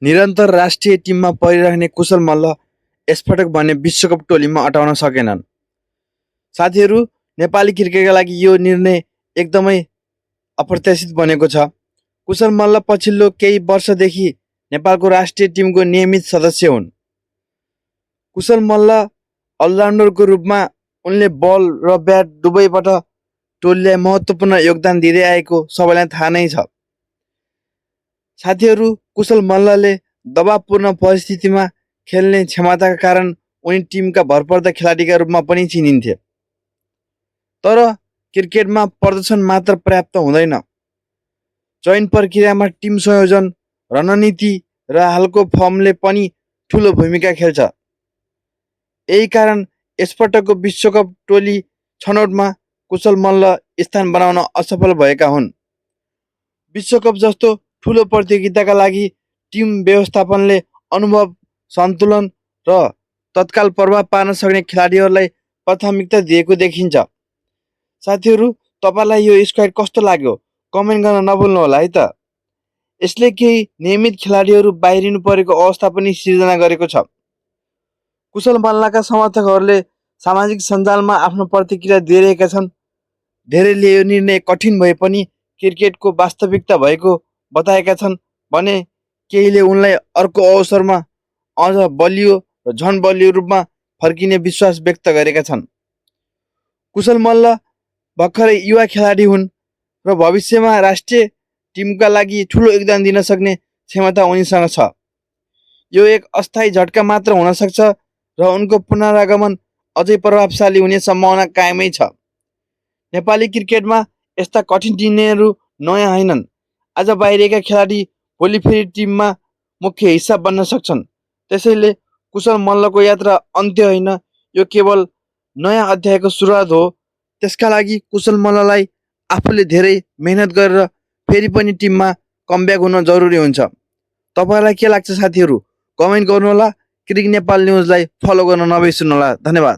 निरन्तर राष्ट्रिय टिममा परिरहने कुशल मल्ल यसपटक भने विश्वकप टोलीमा अटाउन सकेनन्। साथीहरू, नेपाली क्रिकेटका लागि यो निर्णय एकदमै अप्रत्याशित बनेको छ। कुशल मल्ल पछिल्लो केही वर्षदेखि नेपालको राष्ट्रिय टिमको नियमित सदस्य हुन्। कुशल मल्ल अलराउन्डरको रूपमा उनले बल र ब्याट दुवैबाट टोलीलाई महत्त्वपूर्ण योगदान दिँदै आएको सबैलाई थाहा नै छ। साथीहरू, कुशल मल्लले दबावपूर्ण परिस्थितिमा खेल्ने क्षमताका कारण उनी टिमका भरपर्दा खेलाडीका रूपमा पनि चिनिन्थे। तर क्रिकेटमा प्रदर्शन मात्र पर्याप्त हुँदैन। चयन प्रक्रियामा टिम संयोजन, रणनीति र हालको फर्मले पनि ठुलो भूमिका खेल्छ। यही कारण यसपटकको विश्वकप टोली छनौटमा कुशल मल्ल स्थान बनाउन असफल भएका हुन्। विश्वकप जस्तो ठुलो प्रतियोगिताका लागि टिम व्यवस्थापनले अनुभव, सन्तुलन र तत्काल प्रभाव पार्न सक्ने खेलाडीहरूलाई प्राथमिकता दिएको देखिन्छ। साथीहरू, तपाईँलाई यो स्क्वाड कस्तो लाग्यो कमेन्ट गर्न नभुल्नुहोला है त। यसले केही नियमित खेलाडीहरू बाहिरिनु परेको अवस्था पनि सिर्जना गरेको छ। कुशल मल्लका समर्थकहरूले सामाजिक सञ्जालमा आफ्नो प्रतिक्रिया दिइरहेका छन्। धेरैले यो निर्णय कठिन भए पनि क्रिकेटको वास्तविकता भएको बताएका छन् भने केहीले उनलाई अर्को अवसरमा अझ बलियो र झन बलियो रूपमा फर्किने विश्वास व्यक्त गरेका छन्। कुशल मल्ल भर्खरै युवा खेलाडी हुन् र भविष्यमा राष्ट्रिय टिमका लागि ठुलो योगदान दिन सक्ने क्षमता उनीसँग छ। यो एक अस्थायी झट्का मात्र हुन सक्छ र उनको पुनरागमन अझै प्रभावशाली हुने सम्भावना कायमै छ। नेपाली क्रिकेटमा यस्ता कठिन निर्णयहरू नयाँ होइनन्। आज बाहिरिएका खेलाडी भोलि फेरि टिममा मुख्य हिस्सा बन्न सक्छन्। त्यसैले कुशल मल्लको यात्रा अन्त्य होइन, यो केवल नयाँ अध्यायको सुरुवात हो। त्यसका लागि कुशल मल्ललाई आफूले धेरै मेहनत गरेर फेरि पनि टिममा कमब्याक हुन जरुरी हुन्छ। तपाईँलाई के लाग्छ साथीहरू? कमेन्ट गर्नुहोला। क्रिक नेपाल न्युजलाई फलो गर्न नबिर्सनुहोला। धन्यवाद।